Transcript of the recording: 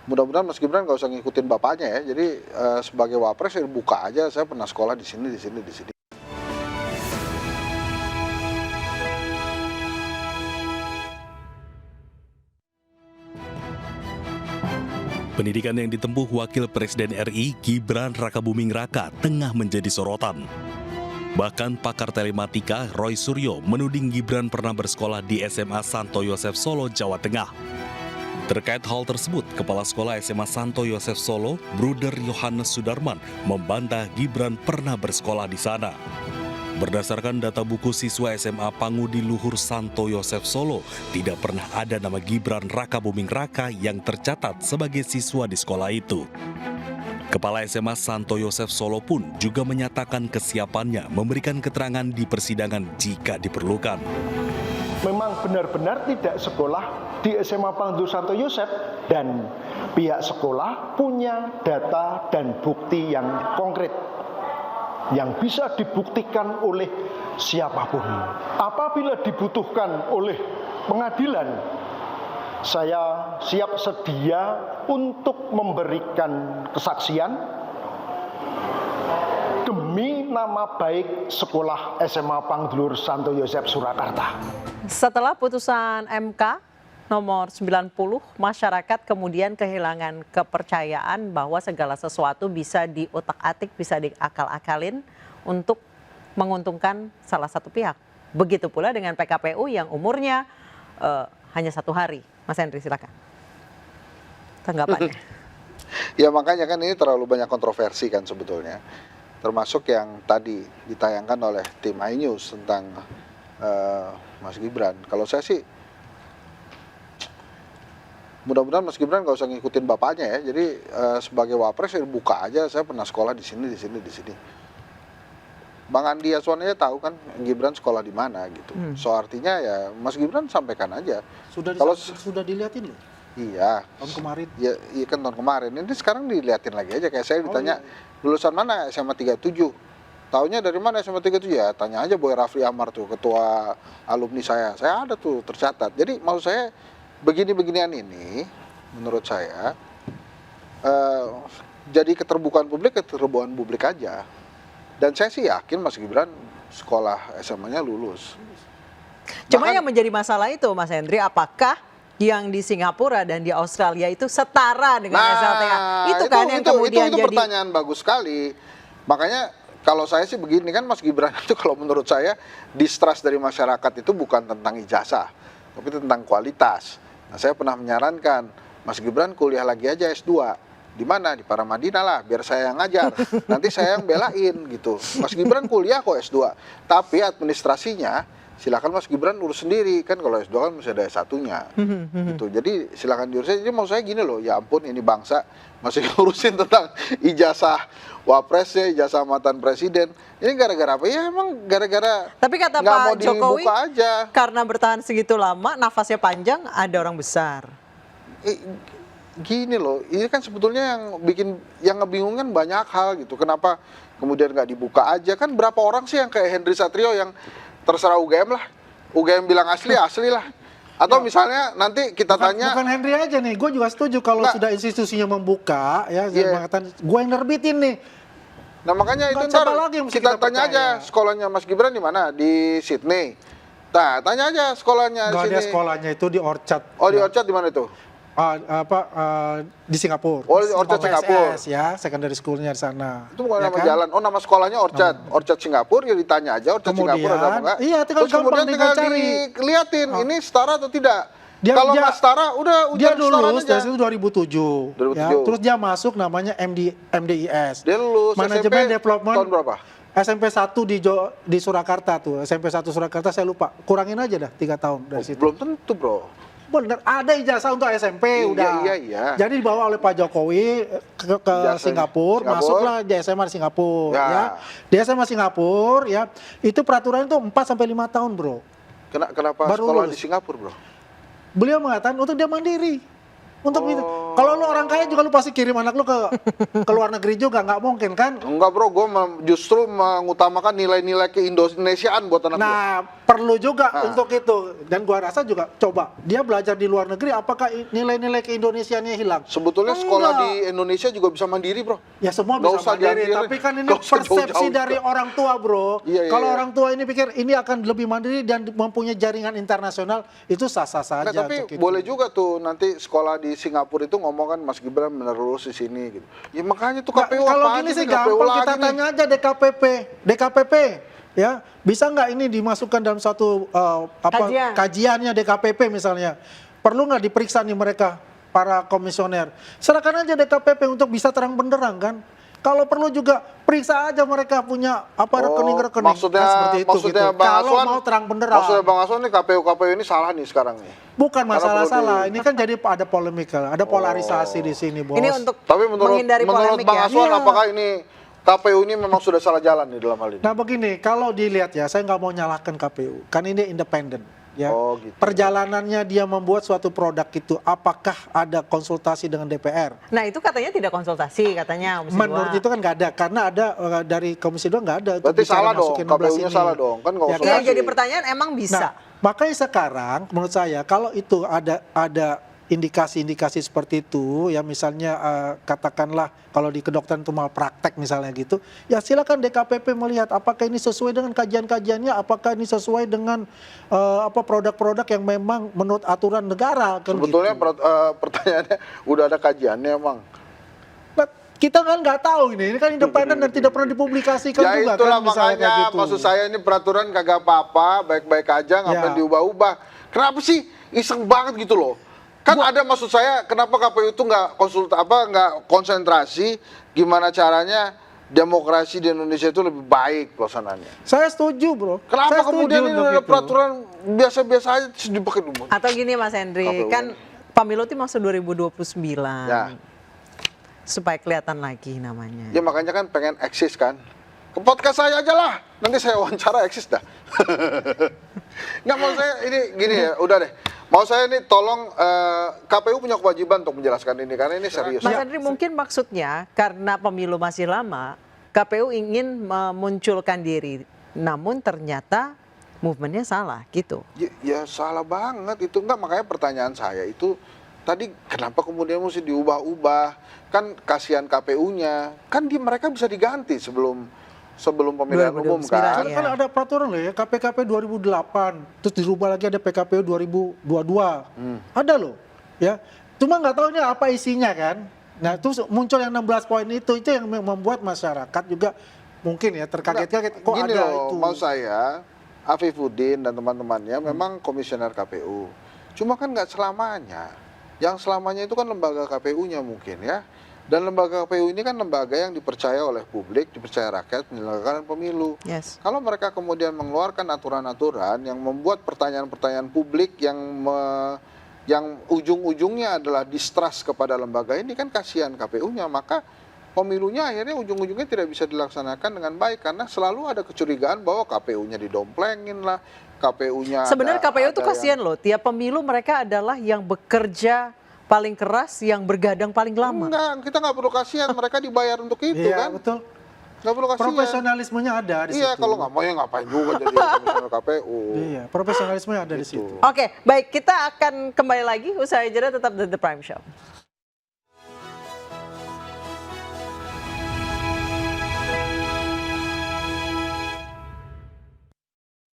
mudah-mudahan Mas Gibran nggak usah ngikutin bapaknya ya. Jadi sebagai wapres ya buka aja, saya pernah sekolah di sini, di sini, di sini. Pendidikan yang ditempuh Wakil Presiden RI Gibran Rakabuming Raka tengah menjadi sorotan. Bahkan pakar telematika Roy Suryo menuding Gibran pernah bersekolah di SMA Santo Yosef Solo, Jawa Tengah. Terkait hal tersebut, Kepala Sekolah SMA Santo Yosef Solo, Bruder Yohanes Sudarman, membantah Gibran pernah bersekolah di sana. Berdasarkan data buku siswa SMA Pangudi Luhur Santo Yosef Solo, tidak pernah ada nama Gibran Rakabuming Raka yang tercatat sebagai siswa di sekolah itu. Kepala SMA Santo Yosef Solo pun juga menyatakan kesiapannya memberikan keterangan di persidangan jika diperlukan. Memang benar-benar tidak sekolah di SMA Pangudi Santo Yosef dan pihak sekolah punya data dan bukti yang konkret yang bisa dibuktikan oleh siapapun. Apabila dibutuhkan oleh pengadilan, saya siap sedia untuk memberikan kesaksian demi nama baik sekolah SMA Pangdulur Santo Yosef Surakarta. Setelah putusan MK nomor 90, masyarakat kemudian kehilangan kepercayaan bahwa segala sesuatu bisa diutak-atik, bisa diakal-akalin untuk menguntungkan salah satu pihak. Begitu pula dengan PKPU yang umurnya hanya 1 hari. Mas Henry, silakan. Tanggapannya. Ya makanya kan ini terlalu banyak kontroversi kan sebetulnya. Termasuk yang tadi ditayangkan oleh tim iNews tentang Mas Gibran. Kalau saya sih mudah-mudahan Mas Gibran nggak usah ngikutin bapaknya ya. Jadi sebagai wapres ya buka aja, saya pernah sekolah di sini, di sini, di sini. Bang Andi Aswan aja tahu kan Gibran sekolah di mana gitu. So artinya ya Mas Gibran sampaikan aja. Sudah dilihatin loh. Iya. Tahun kemarin. Iya kan tahun kemarin. Ini sekarang dilihatin lagi aja, kayak saya ditanya lulusan mana SMA 37. Taunya dari mana SMA 37 ya? Tanya aja Boy Rafli Amar tuh, ketua alumni saya. Saya ada tuh tercatat. Jadi maksud saya begini-beginian ini menurut saya jadi keterbukaan publik aja. Dan saya sih yakin Mas Gibran sekolah SMA-nya lulus. Cuma yang menjadi masalah itu Mas Henry, apakah yang di Singapura dan di Australia itu setara dengan SLTA? Itu kan yang kemudian itu jadi pertanyaan bagus sekali. Makanya kalau saya sih begini kan, Mas Gibran itu kalau menurut saya distrust dari masyarakat itu bukan tentang ijazah, tapi tentang kualitas. Nah, saya pernah menyarankan Mas Gibran kuliah lagi aja S2. Di mana? Di Paramadina lah, biar saya yang ngajar. Nanti saya yang belain gitu. Mas Gibran kuliah kok S2. Tapi administrasinya silakan Mas Gibran urus sendiri. Kan kalau S2 kan masih ada S1-nya. Gitu. Jadi silakan diurus. Jadi mau saya gini loh, ya ampun ini bangsa masih ngurusin tentang ijazah wapresnya, ijazah mantan presiden. Ini gara-gara apa? Ya emang gara-gara tapi kata nggak mau Pak Jokowi dibuka aja. karena bertahan segitu lama, nafasnya panjang, ada orang besar. Gini loh, ini kan sebetulnya yang ngebingungkan banyak hal gitu. Kenapa kemudian nggak dibuka aja? Kan berapa orang sih yang kayak Henry Satrio yang terserah UGM lah, UGM bilang asli lah. Atau misalnya nanti kita tanya, bukan Henry aja nih, gue juga setuju kalau sudah institusinya membuka ya, mengatakan gue yang nerbitin nih. Nah makanya itu ntar kita tanya aja sekolahnya Mas Gibran di mana, di Sydney. Nah tanya aja sekolahnya. Nggak ada sekolahnya itu di Orchard. Oh di Orchard di mana itu? Di Singapura. Oh, di Orchard Singapura. Ya, secondary schoolnya di sana. Itu bukan nama jalan. Oh, nama sekolahnya Orchard. Orchard Singapura, ya ditanya aja Orchard Singapura ada apa enggak. Iya, terus kemudian tinggal dilihatin ini setara atau tidak. Kalau nggak setara, udah ujian setara aja. Dia lulus dari situ 2007. Ya, terus dia masuk namanya MDIS. Dia lulus Manajemen SMP Development. Tahun berapa? SMP 1 di Surakarta tuh. SMP 1 Surakarta saya lupa. Kurangin aja dah 3 tahun dari situ. Belum tentu, Bro. Bener, ada ijazah untuk SMP udah. Iya. Jadi dibawa oleh Pak Jokowi ke Singapura, masuklah di SMA di Singapura ya. Di SMA Singapura ya, itu peraturan itu 4 sampai 5 tahun, Bro. Kenapa baru sekolah lulus di Singapura, Bro? Beliau mengatakan untuk dia mandiri. Untuk itu. Kalau lu orang kaya juga lu pasti kirim anak lu ke luar negeri juga, nggak mungkin kan? Enggak bro, gue justru mengutamakan nilai-nilai keindonesiaan buat anak gue. Nah, perlu juga untuk itu. Dan gua rasa juga coba dia belajar di luar negeri, apakah nilai-nilai keindonesiaannya hilang? Sebetulnya sekolah di Indonesia juga bisa mandiri bro. Ya semua Nggak bisa usah mandiri, diambil, tapi kan ini nggak usah persepsi jauh-jauh. dari orang tua bro. Iya, iya, Kalau iya. orang tua ini pikir ini akan lebih mandiri dan mempunyai jaringan internasional, itu sah-sah saja. Nah, tapi untuk itu. boleh juga tuh nanti sekolah di Singapura itu ngomong kan Mas Gibran menerus di sini gitu. Ya makanya tuh Nggak, KPU kalau apa gini aja sih nih, KPU gampang, kita lagi nih. tanya aja DKPP, ya bisa nggak ini dimasukkan dalam satu kajiannya DKPP misalnya, perlu nggak diperiksa nih mereka para komisioner, serahkan aja DKPP untuk bisa terang benderang kan. Kalau perlu juga periksa aja mereka punya apa rekening-rekening maksudnya, kan seperti itu maksudnya gitu. Bang Kalau Aswan, mau terang benderang. Maksudnya Bang Aswan nih KPU ini salah nih sekarang nih. Bukan Karena masalah perlu salah, ini kan jadi ada polemik, ada polarisasi di sini, bos. Ini untuk Tapi menurut menghindari polemik Bang ya. Aswan Iya. apakah ini KPU ini memang sudah salah jalan nih dalam hal ini? Nah begini, kalau dilihat ya, saya nggak mau nyalahkan KPU, kan ini independen. Ya. Oh, gitu. Perjalanannya dia membuat suatu produk itu, apakah ada konsultasi dengan DPR? Nah itu katanya tidak konsultasi, katanya Komisi Menurut 2. itu kan nggak ada, karena ada dari Komisi 2 nggak ada. untuk Berarti bicara salah dong, masukin 16 KPU-nya ini. salah dong, kan nggak Ya usah. Yang konsultasi. jadi pertanyaan emang bisa. Nah, makanya sekarang menurut saya kalau itu ada indikasi-indikasi seperti itu, ya misalnya katakanlah kalau di kedokteran itu malpraktek misalnya gitu, ya silakan DKPP melihat apakah ini sesuai dengan kajian-kajiannya, apakah ini sesuai dengan produk-produk yang memang menurut aturan negara. Kan Sebetulnya gitu. pertanyaannya udah ada kajiannya emang. Nah, kita kan nggak tahu ini kan independen dan tidak pernah dipublikasikan Ya juga itulah kan misalnya makanya kayak gitu. maksud saya ini peraturan kagak apa-apa, baik-baik aja, ngapain Ya. diubah-ubah. Kenapa sih iseng banget gitu loh? Kan ada maksud saya kenapa KPU itu nggak nggak konsentrasi gimana caranya demokrasi di Indonesia itu lebih baik pelaksanaannya. Saya setuju, bro. Kenapa Saya kemudian setuju ini untuk ada itu. peraturan biasa-biasa aja terus dipakai dulu? Atau gini Mas Henry, KPU. kan pemilu itu masuk 2029. Ya. Supaya kelihatan lagi namanya. Ya makanya kan pengen eksis kan. Ke podcast saya aja lah, nanti saya wawancara eksis dah. Nggak mau saya ini gini ya, udah deh. Mau saya ini tolong KPU punya kewajiban untuk menjelaskan ini karena ini serius. Mas Henry mungkin maksudnya karena pemilu masih lama, KPU ingin memunculkan diri, namun ternyata movementnya salah gitu. Ya salah banget itu, enggak, makanya pertanyaan saya itu tadi kenapa kemudian mesti diubah-ubah? Kan kasihan KPU-nya, kan mereka bisa diganti sebelum pemilihan umum 2029, kan. Kan ada peraturan loh ya, KPKP 2008, terus dirubah lagi ada PKPU 2022. Ada loh, ya. Cuma nggak tahu ini apa isinya kan. Nah, terus muncul yang 16 poin itu yang membuat masyarakat juga mungkin ya terkaget-kaget kok Gini ada loh, itu. mau saya Afifuddin dan teman-temannya memang komisioner KPU. Cuma kan nggak selamanya. Yang selamanya itu kan lembaga KPU-nya mungkin ya. Dan lembaga KPU ini kan lembaga yang dipercaya oleh publik, dipercaya rakyat menyelenggarakan pemilu. Yes. Kalau mereka kemudian mengeluarkan aturan-aturan yang membuat pertanyaan-pertanyaan publik yang ujung-ujungnya adalah distrust kepada lembaga ini, kan kasihan KPU-nya, maka pemilunya akhirnya ujung-ujungnya tidak bisa dilaksanakan dengan baik karena selalu ada kecurigaan bahwa KPU-nya didomplengin lah, KPU-nya Sebenarnya KPU itu ada kasihan loh, tiap pemilu mereka adalah yang bekerja paling keras, yang bergadang paling lama. Enggak, kita nggak perlu kasihan, mereka dibayar untuk itu Iya, kan. betul. Nggak perlu kasihan. Profesionalismenya ada di Iya, situ. kalau nggak mau ya ngapain juga jadi komisioner KPU. Iya, profesionalismenya ada di Gitu. situ. Oke, baik, kita akan kembali lagi usai jeda, tetap The Prime Show.